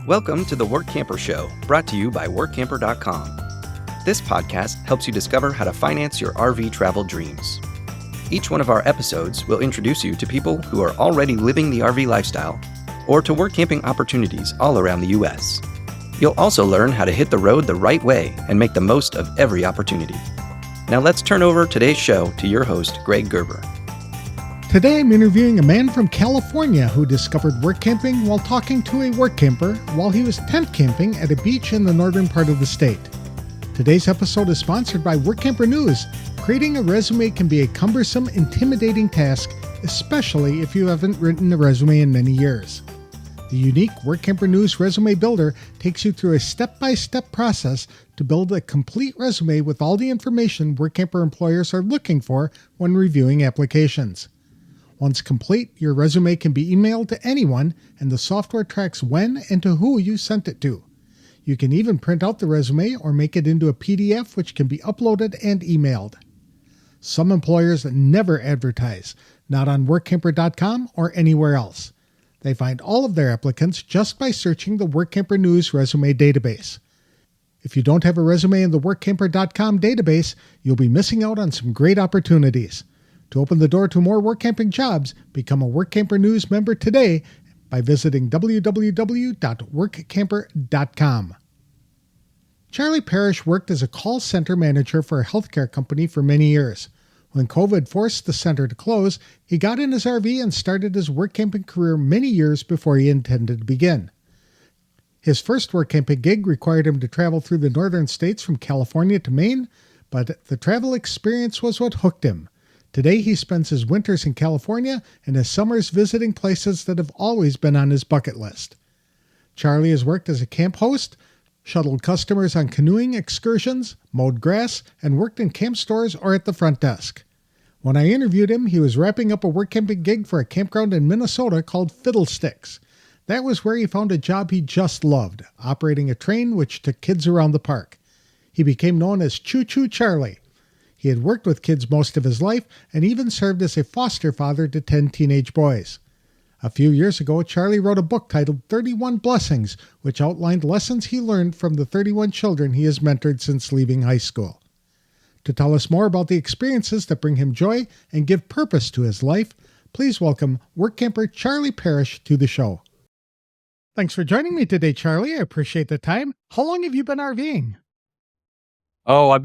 Welcome to the Workamper Show, brought to you by Workamper.com. This podcast helps you discover how to finance your RV travel dreams. Each one of our episodes will introduce you to people who are already living the RV lifestyle or to work camping opportunities all around the U.S. You'll also learn how to hit the road the right way and make the most of every opportunity. Now let's turn over today's show to your host, Greg Gerber. Today I'm interviewing a man from California who discovered work camping while talking to a work camper while he was tent camping at a beach in the northern part of the state. Today's episode is sponsored by Workamper News. Creating a resume can be a cumbersome, intimidating task, especially if you haven't written a resume in many years. The unique Workamper News Resume Builder takes you through a step-by-step process to build a complete resume with all the information Workamper employers are looking for when reviewing applications. Once complete, your resume can be emailed to anyone, and the software tracks when and to who you sent it to. You can even print out the resume or make it into a PDF which can be uploaded and emailed. Some employers never advertise, not on Workamper.com or anywhere else. They find all of their applicants just by searching the Workamper News resume database. If you don't have a resume in the Workamper.com database, you'll be missing out on some great opportunities. To open the door to more work camping jobs, become a Workamper News member today by visiting www.workamper.com. Charlie Parrish worked as a call center manager for a healthcare company for many years. When COVID forced the center to close, he got in his RV and started his work camping career many years before he intended to begin. His first work camping gig required him to travel through the northern states from California to Maine, but the travel experience was what hooked him. Today he spends his winters in California and his summers visiting places that have always been on his bucket list. Charlie has worked as a camp host, shuttled customers on canoeing excursions, mowed grass, and worked in camp stores or at the front desk. When I interviewed him, he was wrapping up a work camping gig for a campground in Minnesota called Fiddlesticks. That was where he found a job he just loved, operating a train which took kids around the park. He became known as Choo-Choo Charlie. He had worked with kids most of his life and even served as a foster father to 10 teenage boys. A few years ago, Charlie wrote a book titled 31 Blessings, which outlined lessons he learned from the 31 children he has mentored since leaving high school. To tell us more about the experiences that bring him joy and give purpose to his life, please welcome work camper Charlie Parrish to the show. Thanks for joining me today, Charlie. I appreciate the time. How long have you been RVing? Oh, I've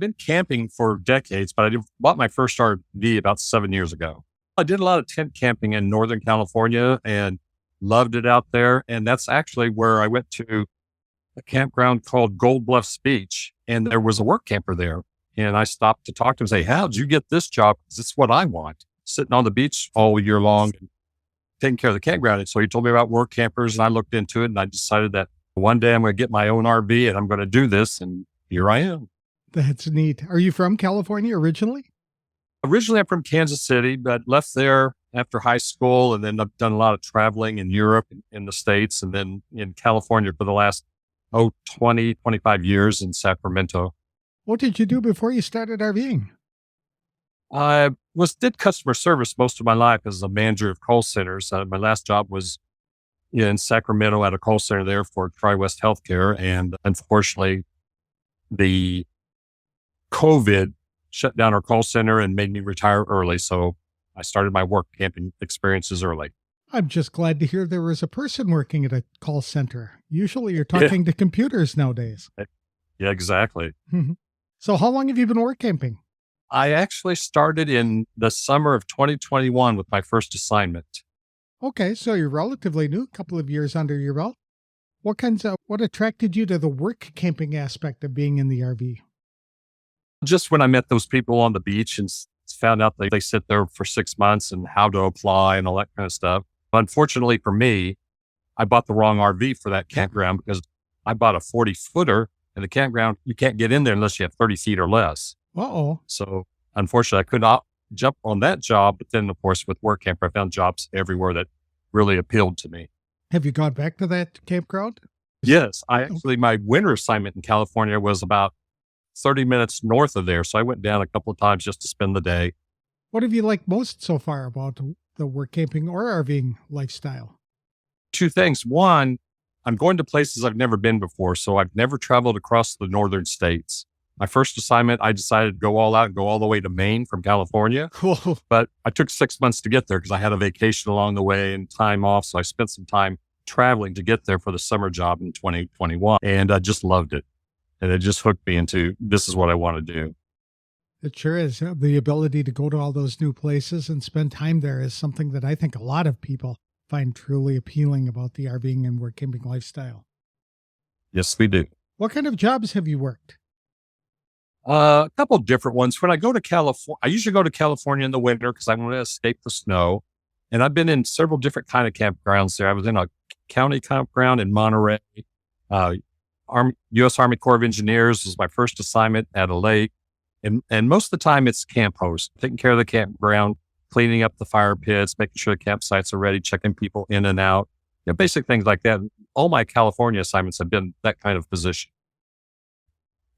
been camping for decades, but I bought my first RV about 7 years ago. I did a lot of tent camping in Northern California and loved it out there. And that's actually where I went to a campground called Gold Bluffs Beach. And there was a work camper there. And I stopped to talk to him and say, how'd you get this job? Because it's what I want. Sitting on the beach all year long and taking care of the campground. And so he told me about work campers and I looked into it and I decided that one day I'm going to get my own RV and I'm going to do this. And here I am. That's neat. Are you from California originally? Originally, I'm from Kansas City, but left there after high school. And then I've done a lot of traveling in Europe, in the States, and then in California for the last, 20, 25 years in Sacramento. What did you do before you started RVing? I did customer service most of my life as a manager of call centers. My last job was in Sacramento at a call center there for TriWest Healthcare. And unfortunately, the COVID shut down our call center and made me retire early. So I started my work camping experiences early. I'm just glad to hear there was a person working at a call center. Usually you're talking to computers nowadays. Yeah, exactly. So how long have you been work camping? I actually started in the summer of 2021 with my first assignment. Okay, so you're relatively new, a couple of years under your belt. What attracted you to the work camping aspect of being in the RV? Just when I met those people on the beach and found out they sit there for 6 months and how to apply and all that kind of stuff. Unfortunately for me, I bought the wrong RV for that campground because I bought a 40-footer and the campground, you can't get in there unless you have 30 feet or less. Uh-oh. So unfortunately, I could not jump on that job. But then, of course, with Workamper, I found jobs everywhere that really appealed to me. Have you gone back to that campground? Yes. My winter assignment in California was about 30 minutes north of there. So I went down a couple of times just to spend the day. What have you liked most so far about the work camping or RVing lifestyle? two things. One, I'm going to places I've never been before. So I've never traveled across the northern states. My first assignment, I decided to go all out and go all the way to Maine from California. Cool. But I took 6 months to get there because I had a vacation along the way and time off. So I spent some time traveling to get there for the summer job in 2021. And I just loved it. And it just hooked me into this is what I want to do. It sure is. The ability to go to all those new places and spend time there is something that I think a lot of people find truly appealing about the RVing and work camping lifestyle. Yes, we do. What kind of jobs have you worked? A couple of different ones. When I go to California, I usually go to California in the winter because I want to escape the snow. And I've been in several different kind of campgrounds there. I was in a county campground in Monterey. U.S. Army Corps of Engineers was my first assignment at a lake. And most of the time it's camp host, taking care of the campground, cleaning up the fire pits, making sure the campsites are ready, checking people in and out, basic things like that. All my California assignments have been that kind of position.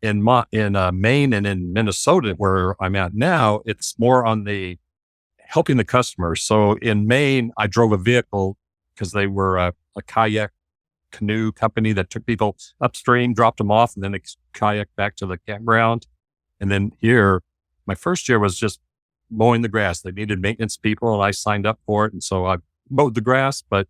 In Maine and in Minnesota, where I'm at now, it's more on the helping the customers. So in Maine, I drove a vehicle because they were a kayak canoe company that took people upstream, dropped them off, and then they kayak back to the campground. And then here, my first year was just mowing the grass. They needed maintenance people, and I signed up for it. And so I mowed the grass. But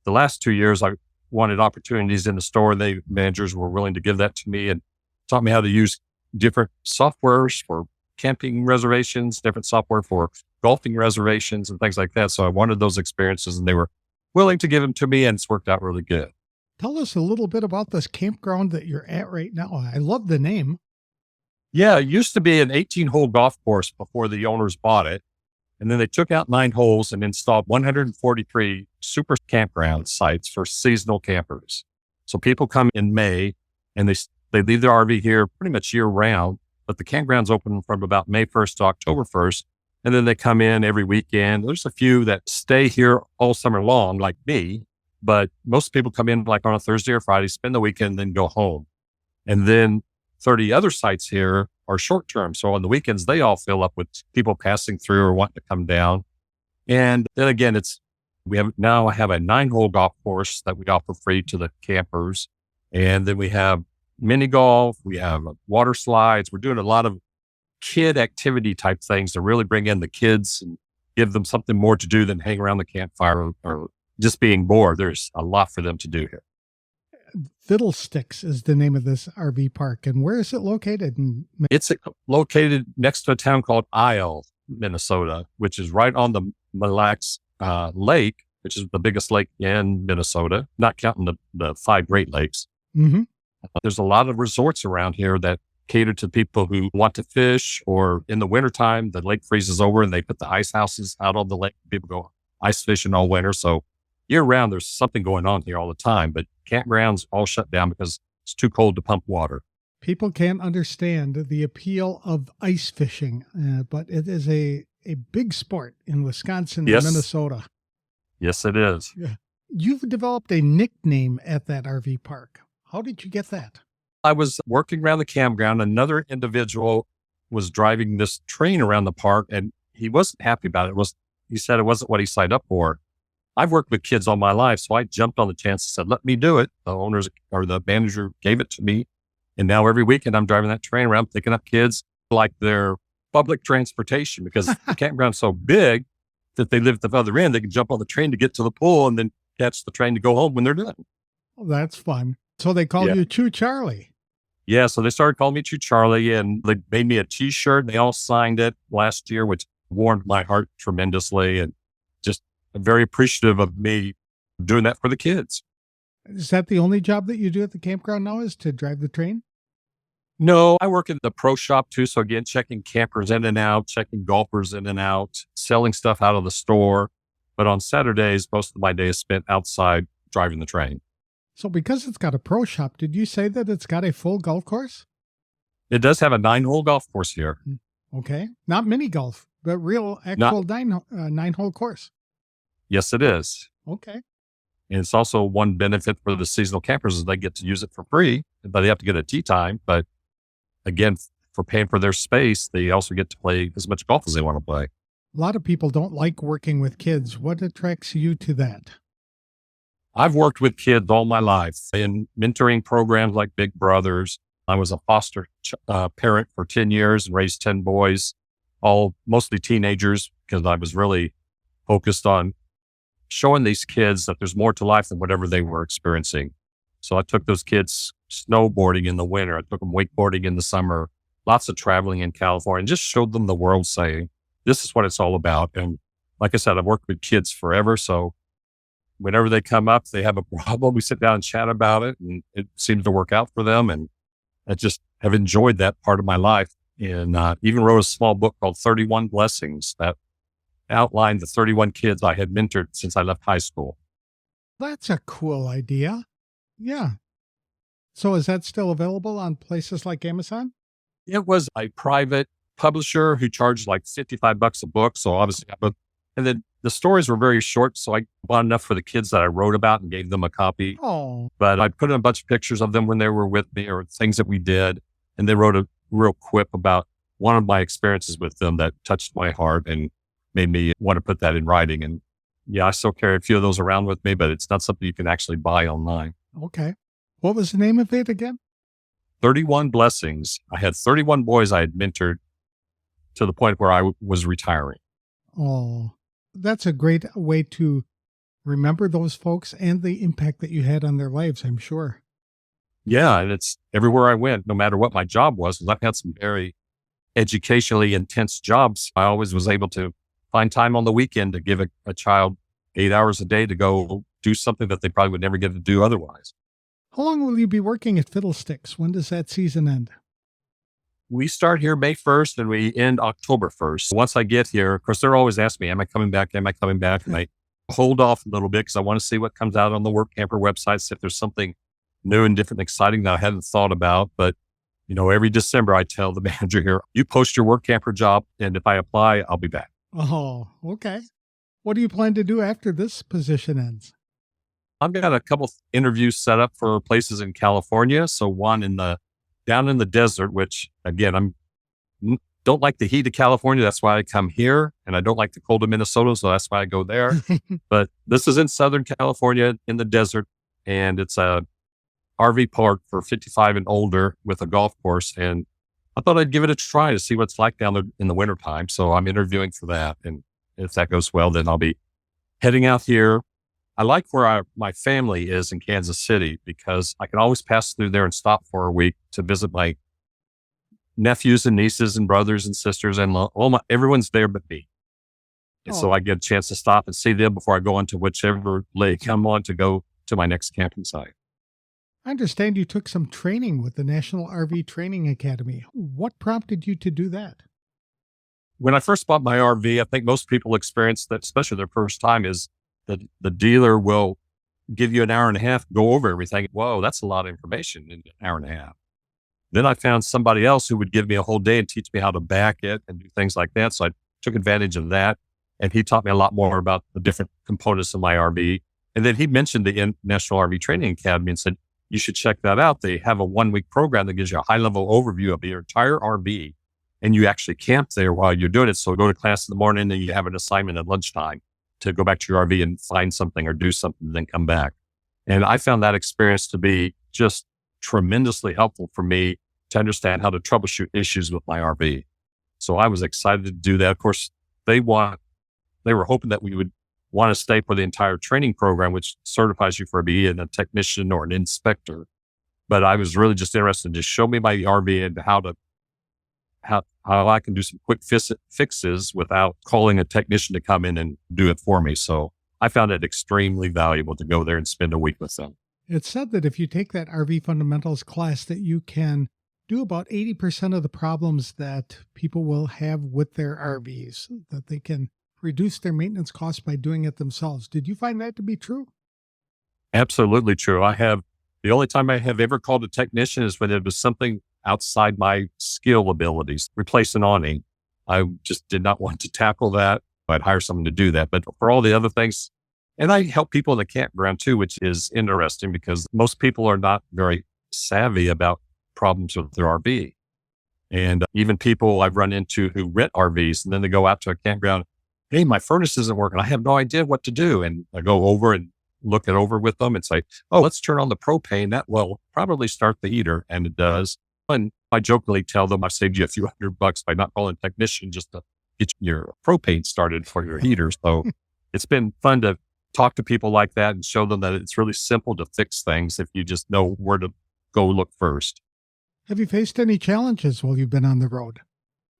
the last 2 years, I wanted opportunities in the store. Managers were willing to give that to me and taught me how to use different softwares for camping reservations, different software for golfing reservations and things like that. So I wanted those experiences and they were willing to give them to me, and it's worked out really good. Tell us a little bit about this campground that you're at right now. I love the name. Yeah, it used to be an 18-hole golf course before the owners bought it. And then they took out 9 holes and installed 143 super campground sites for seasonal campers. So people come in May and they leave their RV here pretty much year round, but the campground's open from about May 1st to October 1st. And then they come in every weekend. There's a few that stay here all summer long, like me, but most people come in like on a Thursday or Friday, spend the weekend, then go home. And then 30 other sites here are short term. So on the weekends, they all fill up with people passing through or wanting to come down. And then again, I have a 9-hole golf course that we offer free to the campers. And then we have mini golf, we have water slides. We're doing a lot of kid activity type things to really bring in the kids and give them something more to do than hang around the campfire or just being bored. There's a lot for them to do here. Fiddlesticks is the name of this RV park. And where is it located? It's located next to a town called Isle, Minnesota, which is right on the Mille Lacs Lake, which is the biggest lake in Minnesota, not counting the 5 Great Lakes. Mm-hmm. There's a lot of resorts around here that cater to people who want to fish, or in the wintertime, the lake freezes over and they put the ice houses out on the lake. People go ice fishing all winter. So year round, there's something going on here all the time, but campgrounds all shut down because it's too cold to pump water. People can't understand the appeal of ice fishing, but it is a big sport in Wisconsin and Minnesota. Yes, it is. Yeah. You've developed a nickname at that RV park. How did you get that? I was working around the campground. Another individual was driving this train around the park, and he wasn't happy about it. He said it wasn't what he signed up for. I've worked with kids all my life, so I jumped on the chance and said, let me do it. The owners or the manager gave it to me. And now every weekend I'm driving that train around, picking up kids like their public transportation, because the campground's so big that they live at the other end. They can jump on the train to get to the pool and then catch the train to go home when they're done. Well, that's fun. So they called you Choo Charlie. Yeah. So they started calling me Choo Charlie, and they made me a t-shirt. They all signed it last year, which warmed my heart tremendously, and just very appreciative of me doing that for the kids. Is that the only job that you do at the campground now, is to drive the train? No, I work in the pro shop too. So again, checking campers in and out, checking golfers in and out, selling stuff out of the store. But on Saturdays, most of my day is spent outside driving the train. So because it's got a pro shop, did you say that it's got a full golf course? It does have a 9-hole golf course here. Okay. Not mini golf, but real actual 9-hole course. Yes, it is. Okay. And it's also one benefit for the seasonal campers is they get to use it for free, but they have to get a tee time. But again, for paying for their space, they also get to play as much golf as they want to play. A lot of people don't like working with kids. What attracts you to that? I've worked with kids all my life in mentoring programs like Big Brothers. I was a foster parent for 10 years and raised 10 boys, all mostly teenagers, because I was really focused on showing these kids that there's more to life than whatever they were experiencing. So I took those kids snowboarding in the winter. I took them wakeboarding in the summer, lots of traveling in California, and just showed them the world, saying, this is what it's all about. And like I said, I've worked with kids forever. So whenever they come up, they have a problem, we sit down and chat about it, and it seems to work out for them. And I just have enjoyed that part of my life. And even wrote a small book called 31 Blessings that outlined the 31 kids I had mentored since I left high school. That's a cool idea. Yeah. So is that still available on places like Amazon? It was a private publisher who charged like $55 a book. So obviously, and then the stories were very short. So I bought enough for the kids that I wrote about and gave them a copy. Oh, But I put in a bunch of pictures of them when they were with me or things that we did. And they wrote a real quip about one of my experiences with them that touched my heart and made me want to put that in writing. And yeah, I still carry a few of those around with me, but it's not something you can actually buy online. okay. What was the name of it again? 31 Blessings. I had 31 boys I had mentored to the point where I was retiring. Oh, that's a great way to remember those folks and the impact that you had on their lives, I'm sure. Yeah. And it's everywhere I went, no matter what my job was. I've had some very educationally intense jobs. I always was able to find time on the weekend to give a child 8 hours a day to go do something that they probably would never get to do otherwise. How long will you be working at Fiddlesticks? When does that season end? We start here May 1st and we end October 1st. Once I get here, of course, they're always asking me, am I coming back? Am I coming back? And I hold off a little bit because I want to see what comes out on the Workamper website, see if there's something new and different, exciting that I hadn't thought about. But, every December I tell the manager here, you post your Workamper job, and if I apply, I'll be back. Oh, okay. What do you plan to do after this position ends? I've got a couple interviews set up for places in California. So one down in the desert, which again, don't like the heat of California. That's why I come here. And I don't like the cold of Minnesota. So that's why I go there. But this is in Southern California in the desert. And it's a RV park for 55 and older with a golf course. And I thought I'd give it a try to see what it's like down there in the wintertime. So I'm interviewing for that. And if that goes well, then I'll be heading out here. I like where my family is in Kansas City because I can always pass through there and stop for a week to visit my nephews and nieces and brothers and sisters and everyone's there but me. And so I get a chance to stop and see them before I go on to whichever lake I'm on to go to my next camping site. I understand you took some training with the National RV Training Academy. What prompted you to do that? When I first bought my RV, I think most people experience that, especially their first time, is that the dealer will give you an hour and a half, go over everything. Whoa, that's a lot of information in an hour and a half. Then I found somebody else who would give me a whole day and teach me how to back it and do things like that. So I took advantage of that. And he taught me a lot more about the different components of my RV. And then he mentioned the National RV Training Academy and said, you should check that out. They have a 1-week program that gives you a high-level overview of your entire RV. And you actually camp there while you're doing it. So go to class in the morning and you have an assignment at lunchtime to go back to your RV and find something or do something and then come back. And I found that experience to be just tremendously helpful for me to understand how to troubleshoot issues with my RV. So I was excited to do that. Of course, they were hoping that we would want to stay for the entire training program, which certifies you for being a technician or an inspector. But I was really just interested in just show me my RV and how I can do some quick fixes without calling a technician to come in and do it for me. So I found it extremely valuable to go there and spend a week with them. It's said that if you take that RV fundamentals class, that you can do about 80% of the problems that people will have with their RVs, that they can reduce their maintenance costs by doing it themselves. Did you find that to be true? Absolutely true. The only time I have ever called a technician is when it was something outside my skill abilities. Replace an awning. I just did not want to tackle that. I'd hire someone to do that. But for all the other things, and I help people in the campground too, which is interesting because most people are not very savvy about problems with their RV. And even people I've run into who rent RVs and then they go out to a campground, hey, my furnace isn't working. I have no idea what to do. And I go over and look it over with them and say, oh, let's turn on the propane. That will probably start the heater. And it does. And I jokingly tell them I've saved you a few $100 by not calling a technician just to get your propane started for your heater. So it's been fun to talk to people like that and show them that it's really simple to fix things if you just know where to go look first. Have you faced any challenges while you've been on the road?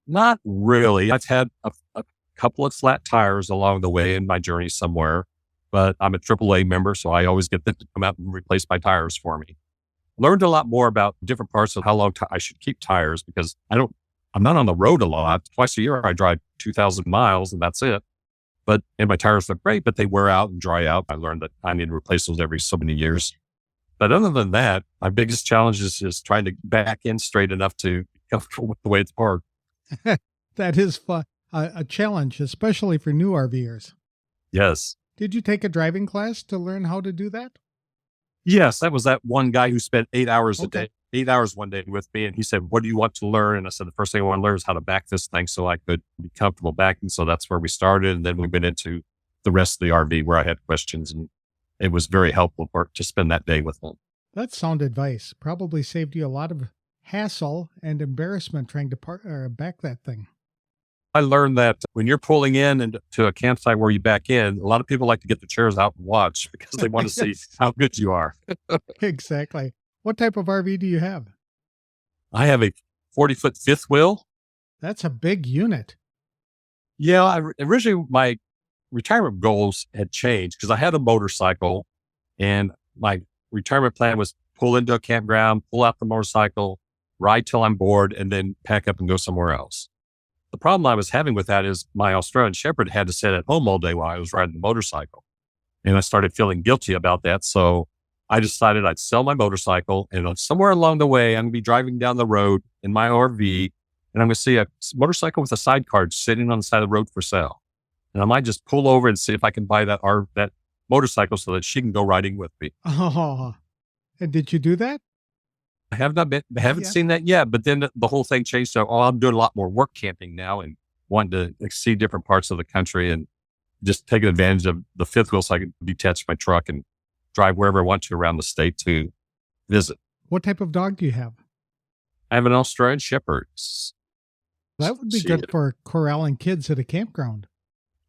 Not really. I've had a couple of flat tires along the way in my journey somewhere, but I'm a AAA member, so I always get them to come out and replace my tires for me. Learned a lot more about different parts of how long I should keep tires because I'm not on the road a lot. Twice a year, I drive 2,000 miles and that's it. And my tires look great, but they wear out and dry out. I learned that I need to replace those every so many years. But other than that, my biggest challenge is trying to back in straight enough to be comfortable with the way it's parked. That is fun. A challenge, especially for new RVers. Yes. Did you take a driving class to learn how to do that? Yes, that was that one guy who spent 8 hours a day, 8 hours one day with me. And he said, what do you want to learn? And I said, the first thing I want to learn is how to back this thing so I could be comfortable backing. So that's where we started. And then we went into the rest of the RV where I had questions. And it was very helpful to spend that day with him. That's sound advice. Probably saved you a lot of hassle and embarrassment trying to back that thing. I learned that when you're pulling in to a campsite where you back in, a lot of people like to get the chairs out and watch because they want to see how good you are. Exactly. What type of RV do you have? I have a 40-foot fifth wheel. That's a big unit. Yeah, originally my retirement goals had changed because I had a motorcycle and my retirement plan was pull into a campground, pull out the motorcycle, ride till I'm bored, and then pack up and go somewhere else. The problem I was having with that is my Australian Shepherd had to sit at home all day while I was riding the motorcycle. And I started feeling guilty about that. So I decided I'd sell my motorcycle and somewhere along the way, I'm going to be driving down the road in my RV and I'm going to see a motorcycle with a sidecar sitting on the side of the road for sale. And I might just pull over and see if I can buy that motorcycle so that she can go riding with me. Oh, and did you do that? I haven't seen that yet, but then the whole thing changed. So, I'm doing a lot more work camping now and wanting to see different parts of the country and just taking advantage of the fifth wheel so I can detach my truck and drive wherever I want to around the state to visit. What type of dog do you have? I have an Australian Shepherd. That would be good for corralling kids at a campground.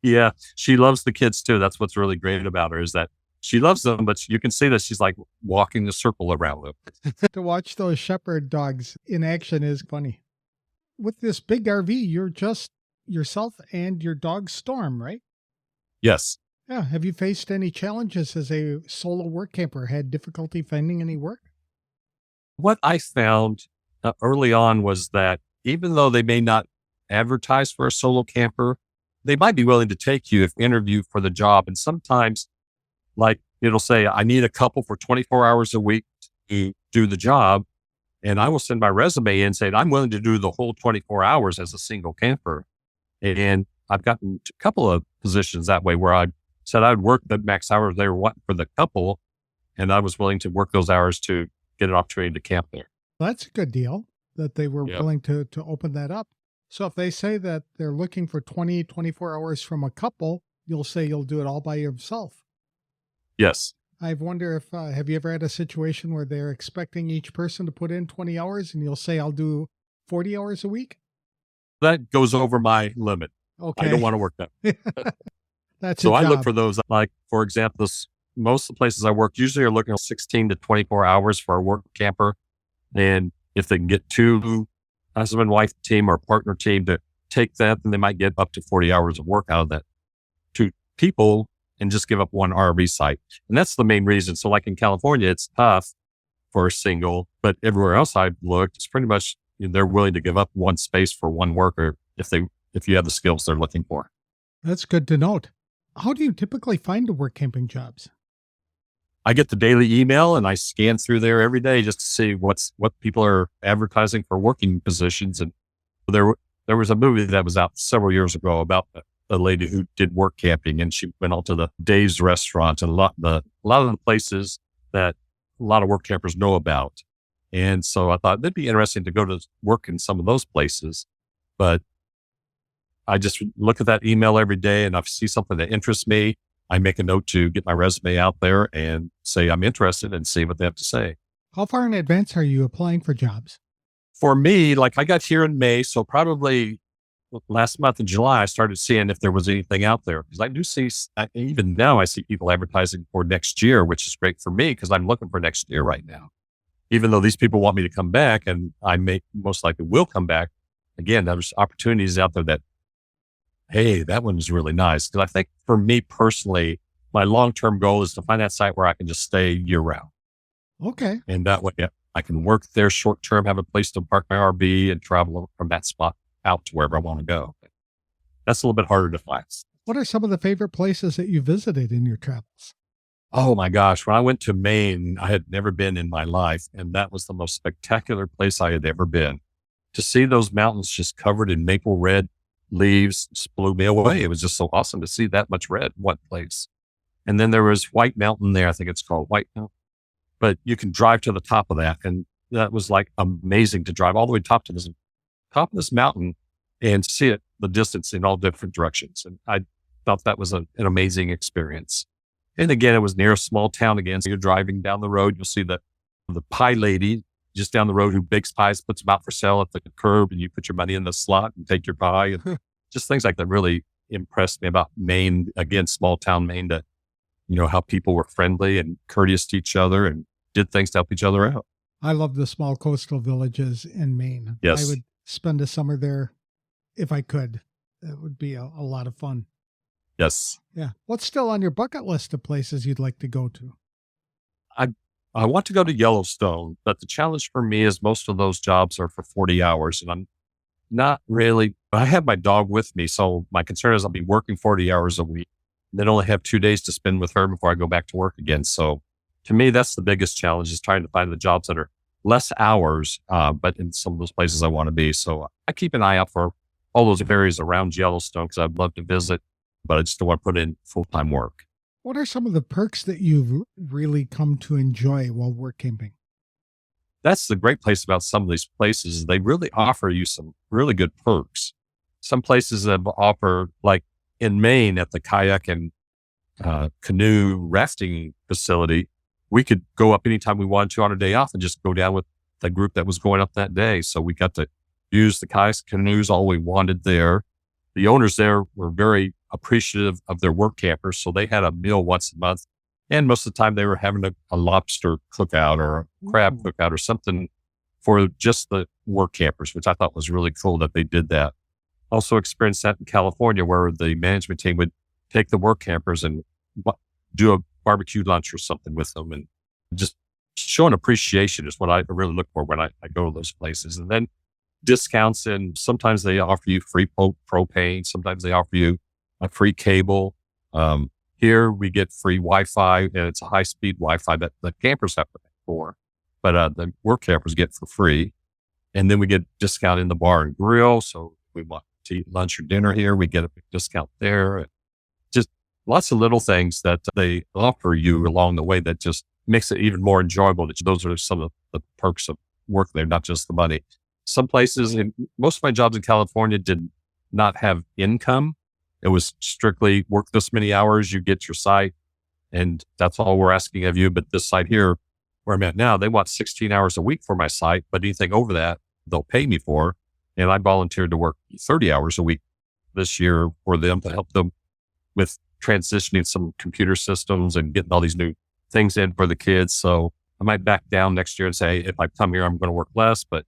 Yeah, she loves the kids too. That's what's really great about her is that she loves them, but you can see that she's like walking the circle around them. To watch those shepherd dogs in action is funny. With this big RV, you're just yourself and your dog Storm, right? Yes. Yeah. Have you faced any challenges as a solo work camper? Had difficulty finding any work? What I found early on was that even though they may not advertise for a solo camper, they might be willing to take you if interviewed for the job. And sometimes like it'll say, I need a couple for 24 hours a week to do the job. And I will send my resume in saying, I'm willing to do the whole 24 hours as a single camper. And I've gotten a couple of positions that way where I said I would work the max hours they were wanting for the couple. And I was willing to work those hours to get an opportunity to camp there. Well, that's a good deal that they were willing to open that up. So if they say that they're looking for 24 hours from a couple, you'll say you'll do it all by yourself. Yes. I wonder if, have you ever had a situation where they're expecting each person to put in 20 hours and you'll say, I'll do 40 hours a week? That goes over my limit. Okay. I don't want to work that. That's so I look for those, like, for example, most of the places I work usually are looking at 16 to 24 hours for a work camper. And if they can get two husband, wife team or partner team to take that, then they might get up to 40 hours of work out of that. Two people and just give up one RV site. And that's the main reason. So like in California, it's tough for a single, but everywhere else I've looked, it's pretty much, they're willing to give up one space for one worker if you have the skills they're looking for. That's good to note. How do you typically find the work camping jobs? I get the daily email and I scan through there every day just to see what people are advertising for working positions. And there was a movie that was out several years ago about a lady who did work camping, and she went out to the Dave's restaurant and a lot of the places that a lot of work campers know about. And so I thought it'd be interesting to go to work in some of those places, but I just look at that email every day and if I see something that interests me, I make a note to get my resume out there and say I'm interested and see what they have to say. How far in advance are you applying for jobs? For me, like I got here in May, so probably last month in July, I started seeing if there was anything out there. Because I do see, even now, I see people advertising for next year, which is great for me because I'm looking for next year right now. Even though these people want me to come back and I most likely will come back, again, there's opportunities out there that, hey, that one is really nice. Because I think for me personally, my long-term goal is to find that site where I can just stay year-round. Okay. And that way, I can work there short-term, have a place to park my RV and travel from that spot out to wherever I want to go. That's a little bit harder to find. What are some of the favorite places that you visited in your travels? Oh my gosh. When I went to Maine, I had never been in my life. And that was the most spectacular place I had ever been. To see those mountains just covered in maple red leaves just blew me away. It was just so awesome to see that much red in one place. And then there was White Mountain there. I think it's called White Mountain. But you can drive to the top of that. And that was like amazing to drive all the way top of this mountain and see it, the distance in all different directions. And I thought that was an amazing experience. And again, it was near a small town again. So you're driving down the road, you'll see the pie lady just down the road who bakes pies, puts them out for sale at the curb, and you put your money in the slot and take your pie. And just things like that really impressed me about Maine. Again, small town Maine, that, how people were friendly and courteous to each other and did things to help each other out. I love the small coastal villages in Maine. Yes. I would spend a summer there if I could. It would be a lot of fun. Yes. Yeah. What's still on your bucket list of places you'd like to go to? I want to go to Yellowstone, but the challenge for me is most of those jobs are for 40 hours and I'm not really, I have my dog with me. So my concern is I'll be working 40 hours a week and then only have 2 days to spend with her before I go back to work again. So to me, that's the biggest challenge, is trying to find the jobs that are less hours, but in some of those places I want to be. So I keep an eye out for all those areas around Yellowstone because I'd love to visit, but I just don't want to put in full-time work. What are some of the perks that you've really come to enjoy while work camping? That's the great place about some of these places. They really offer you some really good perks. Some places that offer, like in Maine at the kayak and canoe rafting facility, we could go up anytime we wanted to on a day off and just go down with the group that was going up that day. So we got to use the kayaks, canoes, all we wanted there. The owners there were very appreciative of their work campers. So they had a meal once a month. And most of the time they were having a lobster cookout or a crab cookout or something for just the work campers, which I thought was really cool that they did that. Also experienced that in California, where the management team would take the work campers and do a barbecue lunch or something with them. And just showing appreciation is what I really look for when I go to those places. And then discounts, and sometimes they offer you free propane. Sometimes they offer you a free cable. Here we get free Wi-Fi, and it's a high-speed Wi-Fi that the campers have to pay for, but the work campers get for free. And then we get discount in the bar and grill. So if we want to eat lunch or dinner here, we get a big discount there. Just lots of little things that they offer you along the way that just makes it even more enjoyable. Those are some of the perks of work there, not just the money. Some places, and most of my jobs in California did not have income. It was strictly work this many hours, you get your site, and that's all we're asking of you. But this site here, where I'm at now, they want 16 hours a week for my site, but anything over that, they'll pay me for. And I volunteered to work 30 hours a week this year for them to help them with transitioning some computer systems and getting all these new things in for the kids. So I might back down next year and say, if I come here, I'm going to work less. But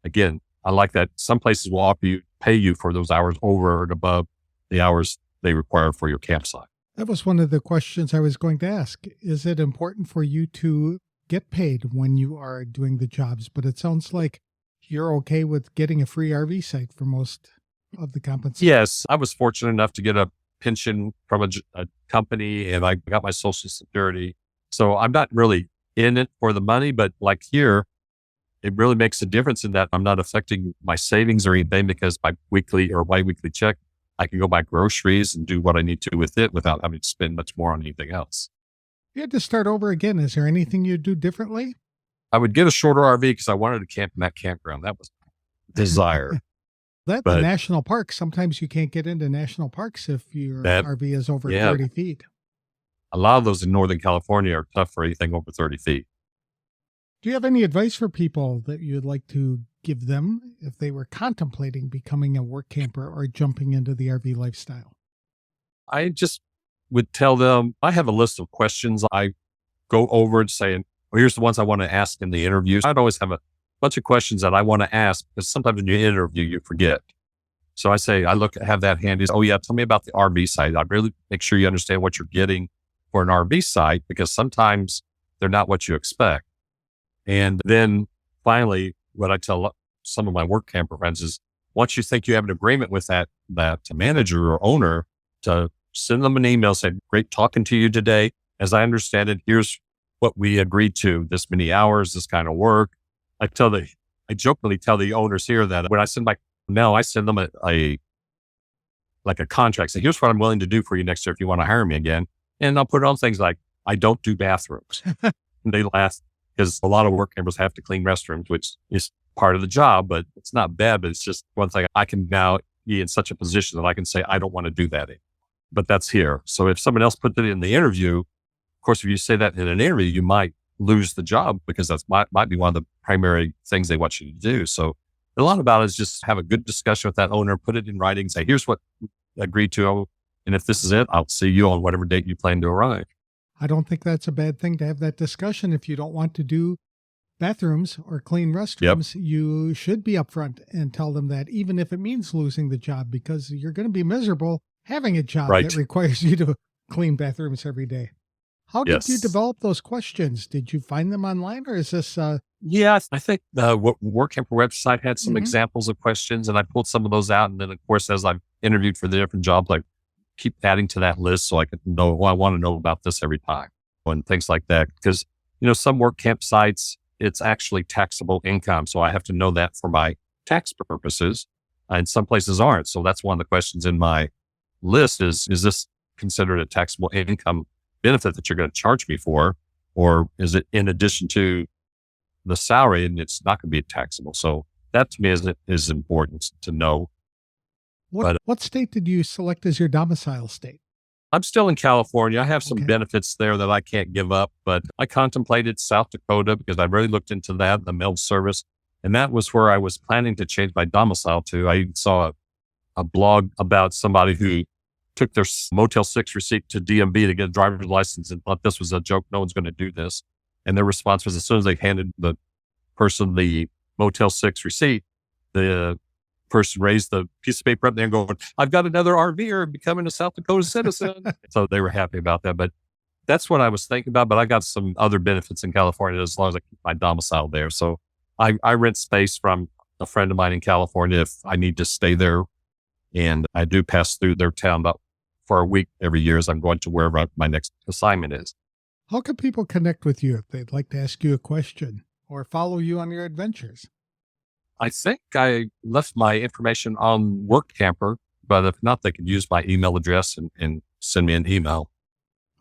again, I like that some places will pay you for those hours over and above the hours they require for your campsite. That was one of the questions I was going to ask. Is it important for you to get paid when you are doing the jobs? But it sounds like you're okay with getting a free RV site for most of the compensation. Yes, I was fortunate enough to get a pension from a company, and I got my Social Security. So I'm not really in it for the money, but like here, it really makes a difference in that I'm not affecting my savings or anything, because my weekly or biweekly check, I can go buy groceries and do what I need to with it without having to spend much more on anything else. If you had to start over again, is there anything you'd do differently? I would get a shorter RV because I wanted to camp in that campground. That was my desire. The national parks, sometimes you can't get into national parks if your RV is over 30 feet. a lot of those in Northern California are tough for anything over 30 feet. Do you have any advice for people that you'd like to give them if they were contemplating becoming a work camper or jumping into the RV lifestyle? I just would tell them, I have a list of questions I go over and saying, well, here's the ones I want to ask in the interview. I'd always have a bunch of questions that I want to ask because sometimes when you interview, you forget. So I say, have that handy. Oh yeah, tell me about the RV site. I really make sure you understand what you're getting for an RV site because sometimes they're not what you expect. And then finally, what I tell some of my work camper friends is once you think you have an agreement with that manager or owner, to send them an email saying, great talking to you today. As I understand it, here's what we agreed to, this many hours, this kind of work. I jokingly tell the owners here that when I send I send them a contract. Say, here's what I'm willing to do for you next year if you want to hire me again. And I'll put on things like, I don't do bathrooms. And they laugh because a lot of work campers have to clean restrooms, which is part of the job, but it's not bad. But it's just one thing I can now be in such a position that I can say, I don't want to do that. But that's here. So if someone else put it in the interview, of course, if you say that in an interview, you might lose the job because that's might be one of the primary things they want you to do. So a lot about it is just have a good discussion with that owner, put it in writing, say, here's what we agreed to. And if this is it, I'll see you on whatever date you plan to arrive. I don't think that's a bad thing to have that discussion. If you don't want to do bathrooms or clean restrooms, you should be upfront and tell them that even if it means losing the job, because you're going to be miserable having a job that requires you to clean bathrooms every day. How did you develop those questions? Did you find them online or is this... Yeah, I think the Workamper website had some examples of questions and I pulled some of those out. And then of course, as I've interviewed for the different jobs, I keep adding to that list so I can know, I want to know about this every time and things like that. Because, some work campsites, it's actually taxable income. So I have to know that for my tax purposes and some places aren't. So that's one of the questions in my list is this considered a taxable income benefit that you're going to charge me for? Or is it in addition to the salary and it's not going to be taxable? So that to me is important to know. What state did you select as your domicile state? I'm still in California. I have some benefits there that I can't give up, but I contemplated South Dakota because I really looked into that, the mail service. And that was where I was planning to change my domicile to. I even saw a blog about somebody who took their Motel 6 receipt to DMV to get a driver's license and thought this was a joke. No one's going to do this. And their response was as soon as they handed the person the Motel 6 receipt, the person raised the piece of paper up there and going, I've got another RVer becoming a South Dakota citizen. So they were happy about that. But that's what I was thinking about. But I got some other benefits in California as long as I keep my domicile there. So I rent space from a friend of mine in California if I need to stay there. And I do pass through their town about for a week every year as I'm going to wherever my next assignment is. How can people connect with you if they'd like to ask you a question or follow you on your adventures? I think I left my information on Workamper, but if not, they could use my email address and send me an email.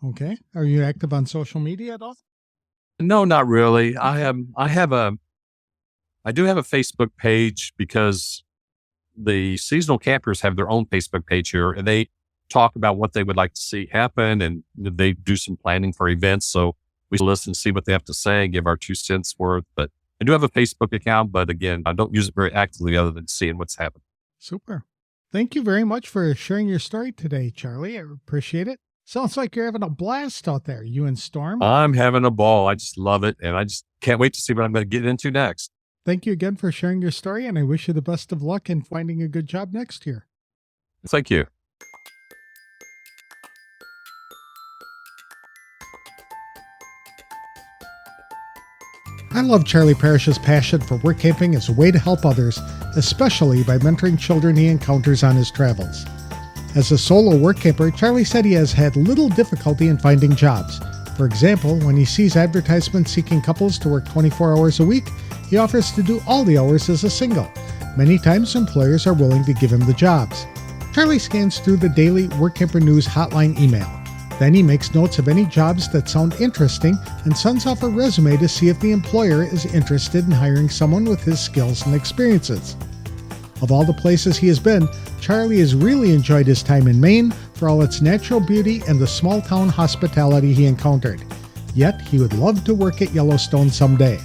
Okay. Are you active on social media at all? No, not really. I do have a Facebook page because the seasonal campers have their own Facebook page here and they talk about what they would like to see happen and they do some planning for events. So we listen, see what they have to say, give our 2 cents worth. But I do have a Facebook account, but again, I don't use it very actively other than seeing what's happening. Super. Thank you very much for sharing your story today, Charlie. I appreciate it. Sounds like you're having a blast out there, you and Storm. I'm having a ball. I just love it. And I just can't wait to see what I'm going to get into next. Thank you again for sharing your story. And I wish you the best of luck in finding a good job next year. Thank you. I love Charlie Parrish's passion for work camping as a way to help others, especially by mentoring children he encounters on his travels. As a solo work camper, Charlie said he has had little difficulty in finding jobs. For example, when he sees advertisements seeking couples to work 24 hours a week, he offers to do all the hours as a single. Many times, employers are willing to give him the jobs. Charlie scans through the daily Workamper News hotline email. Then he makes notes of any jobs that sound interesting and sends off a resume to see if the employer is interested in hiring someone with his skills and experiences. Of all the places he has been, Charlie has really enjoyed his time in Maine for all its natural beauty and the small-town hospitality he encountered. Yet, he would love to work at Yellowstone someday.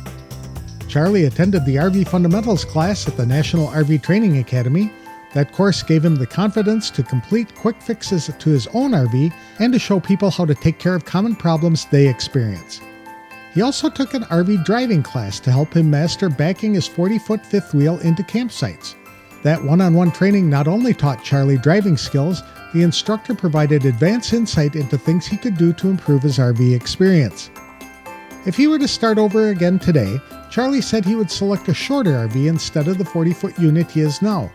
Charlie attended the RV Fundamentals class at the National RV Training Academy. That course gave him the confidence to complete quick fixes to his own RV and to show people how to take care of common problems they experience. He also took an RV driving class to help him master backing his 40-foot fifth wheel into campsites. That one-on-one training not only taught Charlie driving skills, the instructor provided advanced insight into things he could do to improve his RV experience. If he were to start over again today, Charlie said he would select a shorter RV instead of the 40-foot unit he is now.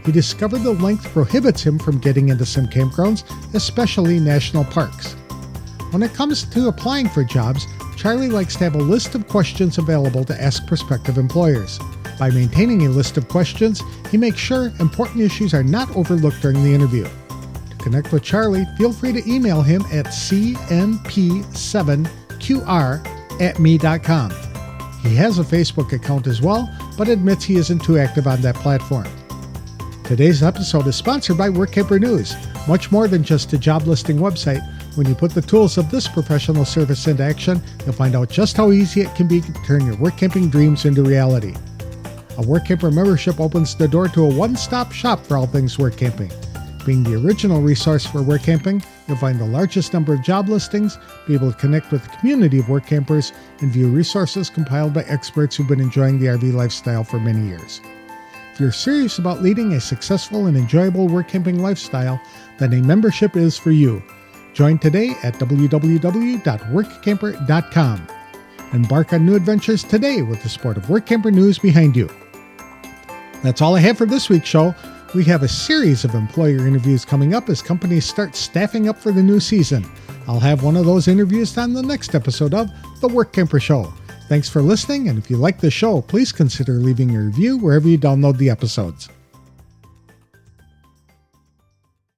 He discovered the length prohibits him from getting into some campgrounds, especially national parks. When it comes to applying for jobs, Charlie likes to have a list of questions available to ask prospective employers. By maintaining a list of questions, he makes sure important issues are not overlooked during the interview. To connect with Charlie, feel free to email him at cnp7qr@me.com. He has a Facebook account as well, but admits he isn't too active on that platform. Today's episode is sponsored by Workamper News. Much more than just a job listing website, when you put the tools of this professional service into action, you'll find out just how easy it can be to turn your work camping dreams into reality. A Workamper membership opens the door to a one-stop shop for all things work camping. Being the original resource for work camping, you'll find the largest number of job listings, be able to connect with the community of work campers, and view resources compiled by experts who've been enjoying the RV lifestyle for many years. If you're serious about leading a successful and enjoyable work camping lifestyle, then a membership is for you. Join today at www.workamper.com. Embark on new adventures today with the support of Workamper News behind you. That's all I have for this week's show. We have a series of employer interviews coming up as companies start staffing up for the new season. I'll have one of those interviews on the next episode of The Workamper Show. Thanks for listening, and if you like the show, please consider leaving a review wherever you download the episodes.